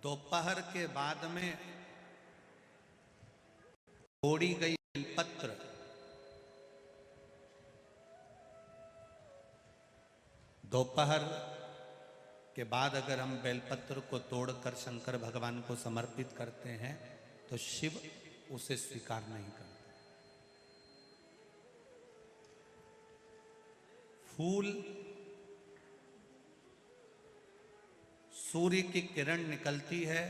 दोपहर के बाद में तोड़ी गई बेलपत्र दोपहर के बाद अगर हम बेलपत्र को तोड़कर शंकर भगवान को समर्पित करते हैं तो शिव उसे स्वीकार नहीं करते। फूल सूर्य की किरण निकलती है,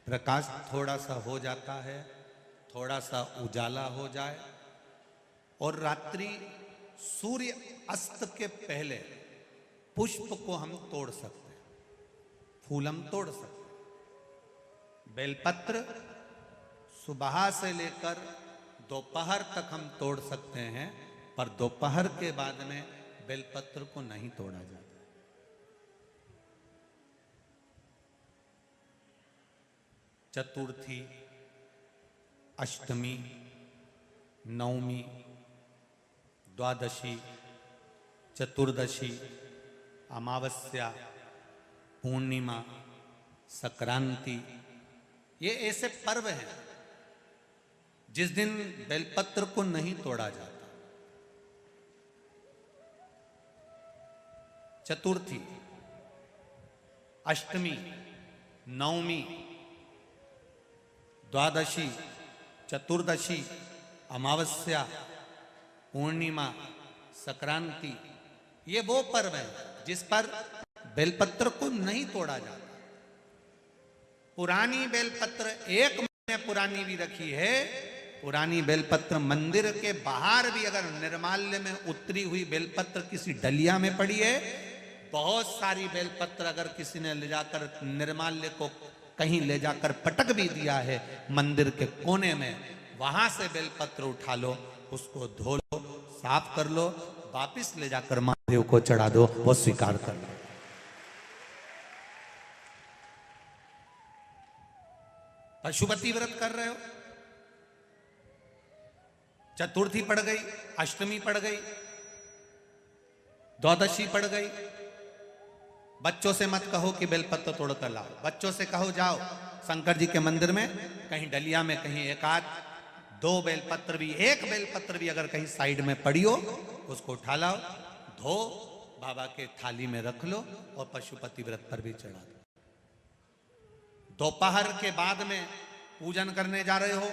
प्रकाश थोड़ा सा हो जाता है, थोड़ा सा उजाला हो जाए और रात्रि सूर्य अस्त के पहले पुष्प को हम तोड़ सकते हैं, फूल हम तोड़ सकते हैं। बेलपत्र सुबह से लेकर दोपहर तक हम तोड़ सकते हैं, पर दोपहर के बाद में बेलपत्र को नहीं तोड़ा जाता। चतुर्थी, अष्टमी, नवमी, द्वादशी, चतुर्दशी, अमावस्या, पूर्णिमा, संक्रांति, ये ऐसे पर्व हैं जिस दिन बेलपत्र को नहीं तोड़ा जाता। चतुर्थी, अष्टमी, नवमी, द्वादशी, चतुर्दशी, अमावस्या, पूर्णिमा, संक्रांति, ये वो पर्व है जिस पर बेलपत्र को नहीं तोड़ा जाता। पुरानी बेलपत्र 1 महीने पुरानी भी रखी है। पुरानी बेलपत्र मंदिर के बाहर भी अगर निर्माल्य में उतरी हुई बेलपत्र किसी डलिया में पड़ी है, बहुत सारी बेलपत्र अगर किसी ने ले जाकर निर्माल्य को कहीं ले जाकर पटक भी दिया है मंदिर के कोने में, वहां से बेलपत्र उठा लो, उसको धो लो, साफ कर लो, वापिस ले जाकर महादेव को चढ़ा दो, वो स्वीकार कर लो। पशुपति व्रत कर रहे हो, चतुर्थी पड़ गई, अष्टमी पड़ गई, द्वादशी पड़ गई, बच्चों से मत कहो कि बेलपत्र तोड़ कर लाओ। बच्चों से कहो जाओ शंकर जी के मंदिर में कहीं डलिया में कहीं एक आध 2 बेलपत्र भी, 1 बेलपत्र भी अगर कहीं साइड में पड़ी हो, उसको उठा लाओ, धो, बाबा के थाली में रख लो और पशुपति व्रत पर भी चढ़ा दो। दोपहर के बाद में पूजन करने जा रहे हो,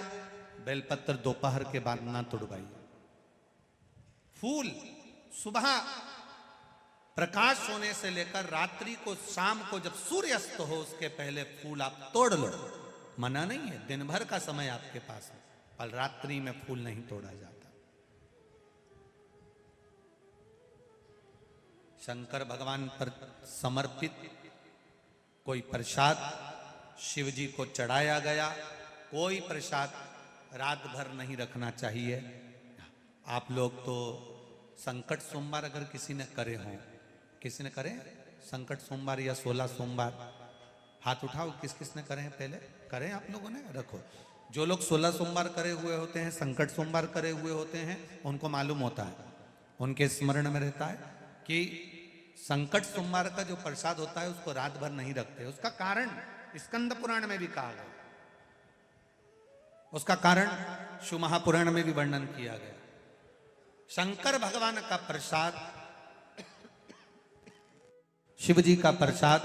बेलपत्र दोपहर के बाद ना तोड़वाइए। फूल सुबह प्रकाश होने से लेकर रात्रि को, शाम को जब सूर्य अस्त हो उसके पहले फूल आप तोड़ लो, मना नहीं है, दिन भर का समय आपके पास है, पर रात्रि में फूल नहीं तोड़ा जाता। शंकर भगवान पर समर्पित कोई प्रसाद शिव जी को चढ़ाया गया, कोई प्रसाद रात भर नहीं रखना चाहिए। आप लोग तो संकट सोमवार अगर किसी ने करे हों, किसी ने करे संकट सोमवार या 16 सोमवार, हाथ उठाओ, किस किस ने करे हैं, पहले करें आप लोगों ने, रखो। जो लोग 16 सोमवार करे हुए होते हैं, संकट सोमवार करे हुए होते हैं, उनको मालूम होता है, उनके स्मरण में रहता है कि संकट सोमवार का जो प्रसाद होता है उसको रात भर नहीं रखते। उसका कारण स्कंद पुराण में भी कहा गया, उसका कारण शिव महापुराण में भी वर्णन किया गया। शंकर भगवान का प्रसाद, शिव जी का प्रसाद,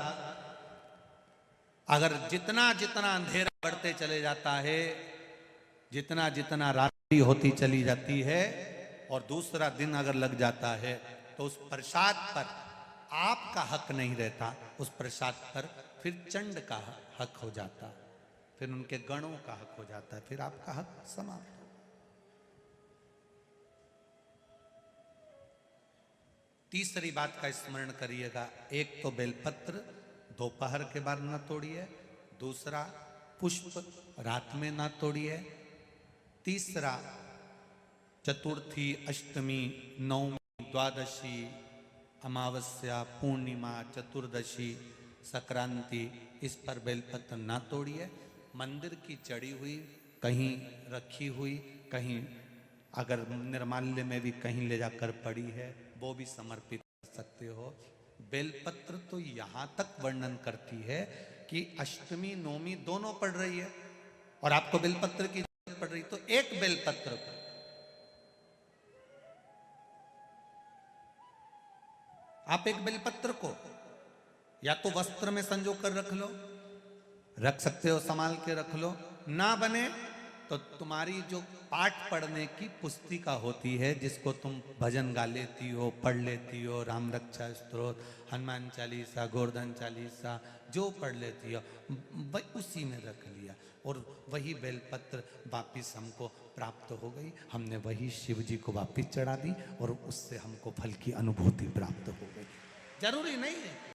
अगर जितना जितना अंधेरा बढ़ते चले जाता है, जितना जितना रात्रि होती चली जाती है और दूसरा दिन अगर लग जाता है, तो उस प्रसाद पर आपका हक नहीं रहता, उस प्रसाद पर फिर चंड का हक हो जाता, फिर उनके गणों का हक हो जाता है, फिर आपका हक समाप्त। तीसरी बात का स्मरण करिएगा, एक तो बेलपत्र दोपहर के बाद ना तोड़िए, दूसरा पुष्प रात में ना तोड़िए, तीसरा चतुर्थी, अष्टमी, नवमी, द्वादशी, अमावस्या, पूर्णिमा, चतुर्दशी, संक्रांति, इस पर बेलपत्र ना तोड़िए। मंदिर की चढ़ी हुई, कहीं रखी हुई, कहीं अगर निर्माल्य में भी कहीं ले जाकर पड़ी है, वो भी समर्पित कर सकते हो। बेलपत्र तो यहाँ तक वर्णन करती है कि अष्टमी नवमी दोनों पड़ रही है और आपको बेलपत्र की जरूरत पड़ रही, तो एक बेलपत्र को आप एक बेलपत्र को या तो वस्त्र में संजो कर रख लो, रख सकते हो, संभाल के रख लो, ना बने तो तुम्हारी जो पाठ पढ़ने की पुस्तिका होती है, जिसको तुम भजन गा लेती हो, पढ़ लेती हो, राम रक्षा स्तोत्र, हनुमान चालीसा, गोवर्धन चालीसा, जो पढ़ लेती हो वही उसी में रख लिया और वही बेलपत्र वापिस हमको प्राप्त हो गई। हमने वही शिव जी को वापिस चढ़ा दी और उससे हमको फल की अनुभूति प्राप्त हो गई। जरूरी नहीं है